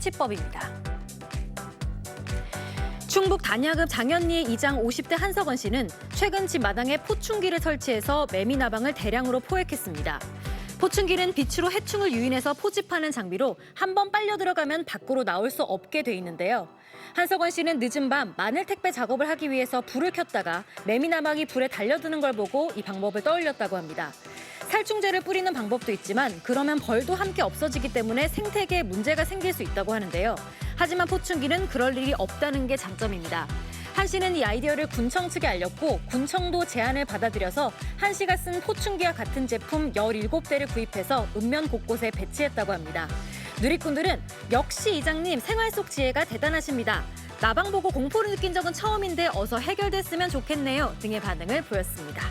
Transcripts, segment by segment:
퇴치법입니다. 충북 단야읍 장현리의 이장 50대 한석원 씨는 최근 집 마당에 포충기를 설치해서 매미나방을 대량으로 포획했습니다. 포충기는 빛으로 해충을 유인해서 포집하는 장비로 한 번 빨려 들어가면 밖으로 나올 수 없게 돼 있는데요. 한석원 씨는 늦은 밤 마늘 택배 작업을 하기 위해서 불을 켰다가 매미나방이 불에 달려드는 걸 보고 이 방법을 떠올렸다고 합니다. 살충제를 뿌리는 방법도 있지만 그러면 벌도 함께 없어지기 때문에 생태계에 문제가 생길 수 있다고 하는데요. 하지만 포충기는 그럴 일이 없다는 게 장점입니다. 한 씨는 이 아이디어를 군청 측에 알렸고 군청도 제안을 받아들여서 한 씨가 쓴 포충기와 같은 제품 17대를 구입해서 읍면 곳곳에 배치했다고 합니다. 누리꾼들은 역시 이장님 생활 속 지혜가 대단하십니다. 나방 보고 공포를 느낀 적은 처음인데 어서 해결됐으면 좋겠네요 등의 반응을 보였습니다.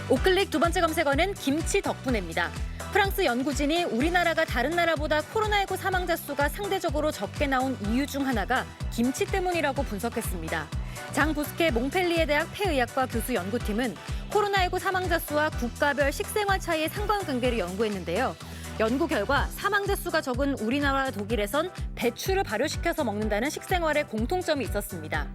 오클릭 두 번째 검색어는 김치 덕분에입니다. 프랑스 연구진이 우리나라가 다른 나라보다 코로나19 사망자 수가 상대적으로 적게 나온 이유 중 하나가 김치 때문이라고 분석했습니다. 장 부스케 몽펠리에 대학 폐의학과 교수 연구팀은 코로나19 사망자 수와 국가별 식생활 차이의 상관관계를 연구했는데요. 연구 결과 사망자 수가 적은 우리나라와 독일에선 배추를 발효시켜서 먹는다는 식생활에 공통점이 있었습니다.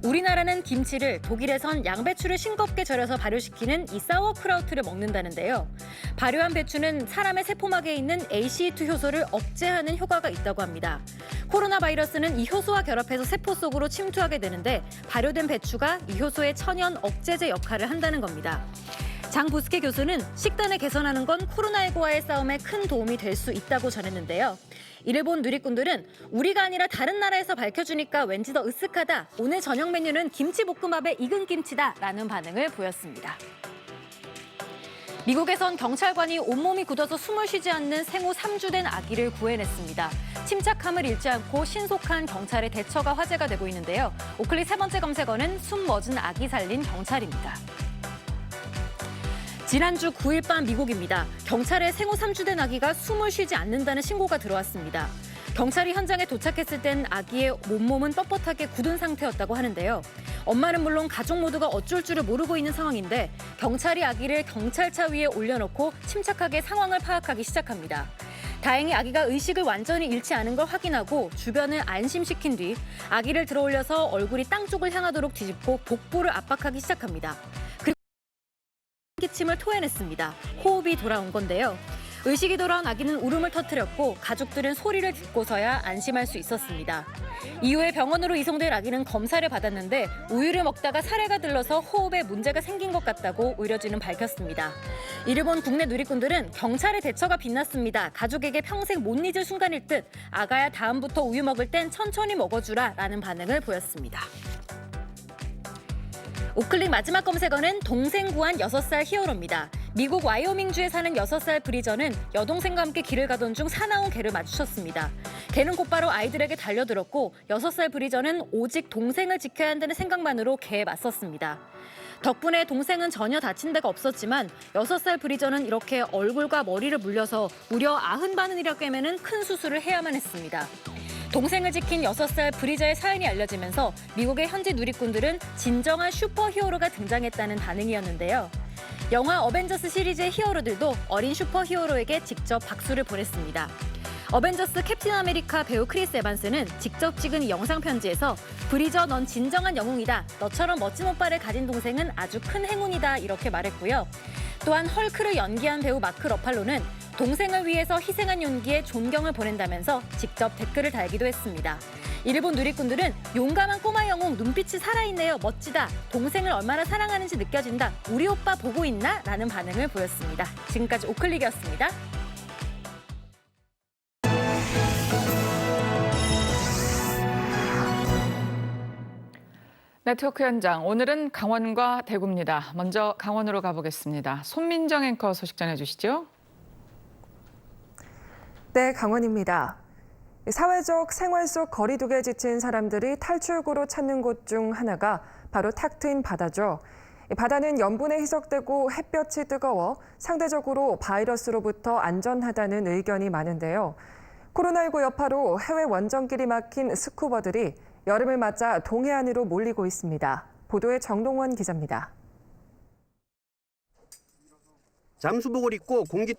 우리나라는 김치를, 독일에선 양배추를 싱겁게 절여서 발효시키는 이 사워크라우트를 먹는다는데요. 발효한 배추는 사람의 세포막에 있는 ACE2 효소를 억제하는 효과가 있다고 합니다. 코로나 바이러스는 이 효소와 결합해서 세포 속으로 침투하게 되는데 발효된 배추가 이 효소의 천연 억제제 역할을 한다는 겁니다. 장 부스케 교수는 식단을 개선하는 건 코로나19와의 싸움에 큰 도움이 될 수 있다고 전했는데요. 이를 본 누리꾼들은 우리가 아니라 다른 나라에서 밝혀주니까 왠지 더 으쓱하다. 오늘 저녁 메뉴는 김치볶음밥에 익은 김치다라는 반응을 보였습니다. 미국에선 경찰관이 온몸이 굳어서 숨을 쉬지 않는 생후 3주 된 아기를 구해냈습니다. 침착함을 잃지 않고 신속한 경찰의 대처가 화제가 되고 있는데요. 오클릭 세 번째 검색어는 숨 멎은 아기 살린 경찰입니다. 지난주 9일 밤 미국입니다. 경찰에 생후 3주 된 아기가 숨을 쉬지 않는다는 신고가 들어왔습니다. 경찰이 현장에 도착했을 땐 아기의 온몸은 뻣뻣하게 굳은 상태였다고 하는데요. 엄마는 물론 가족 모두가 어쩔 줄을 모르고 있는 상황인데 경찰이 아기를 경찰차 위에 올려놓고 침착하게 상황을 파악하기 시작합니다. 다행히 아기가 의식을 완전히 잃지 않은 걸 확인하고 주변을 안심시킨 뒤 아기를 들어올려서 얼굴이 땅 쪽을 향하도록 뒤집고 복부를 압박하기 시작합니다. 기침을 토해냈습니다. 호흡이 돌아온 건데요. 의식이 돌아온 아기는 울음을 터뜨렸고 가족들은 소리를 듣고서야 안심할 수 있었습니다. 이후에 병원으로 이송될 아기는 검사를 받았는데 우유를 먹다가 사례가 들러서 호흡에 문제가 생긴 것 같다고 의료진은 밝혔습니다. 이를 본 국내 누리꾼들은 경찰의 대처가 빛났습니다. 가족에게 평생 못 잊을 순간일 듯 아가야 다음부터 우유 먹을 땐 천천히 먹어주라 라는 반응을 보였습니다. 오클릭 마지막 검색어는 동생 구한 6살 히어로입니다. 미국 와이오밍주에 사는 6살 브리저는 여동생과 함께 길을 가던 중 사나운 개를 마주쳤습니다. 개는 곧바로 아이들에게 달려들었고 6살 브리저는 오직 동생을 지켜야 한다는 생각만으로 개에 맞섰습니다. 덕분에 동생은 전혀 다친 데가 없었지만 6살 브리저는 이렇게 얼굴과 머리를 물려서 무려 90바늘이라 꿰매는 큰 수술을 해야만 했습니다. 동생을 지킨 6살 브리저의 사연이 알려지면서 미국의 현지 누리꾼들은 진정한 슈퍼히어로가 등장했다는 반응이었는데요. 영화 어벤져스 시리즈의 히어로들도 어린 슈퍼히어로에게 직접 박수를 보냈습니다. 어벤져스 캡틴 아메리카 배우 크리스 에반스는 직접 찍은 이 영상 편지에서 브리저 넌 진정한 영웅이다. 너처럼 멋진 오빠를 가진 동생은 아주 큰 행운이다. 이렇게 말했고요. 또한 헐크를 연기한 배우 마크 러팔로는 동생을 위해서 희생한 용기에 존경을 보낸다면서 직접 댓글을 달기도 했습니다. 이를 본 누리꾼들은 용감한 꼬마 영웅 눈빛이 살아있네요. 멋지다. 동생을 얼마나 사랑하는지 느껴진다. 우리 오빠 보고 있나? 라는 반응을 보였습니다. 지금까지 오클릭이었습니다. 네트워크 현장, 오늘은 강원과 대구입니다. 먼저 강원으로 가보겠습니다. 손민정 앵커 소식 전해주시죠. 네, 강원입니다. 사회적 생활 속 거리두기에 지친 사람들이 탈출구로 찾는 곳 중 하나가 바로 탁 트인 바다죠. 바다는 염분에 희석되고 햇볕이 뜨거워 상대적으로 바이러스로부터 안전하다는 의견이 많은데요. 코로나19 여파로 해외 원정길이 막힌 스쿠버들이 여름을 맞아 동해안으로 몰리고 있습니다. 보도에 정동원 기자입니다. 잠수복을 입고 공기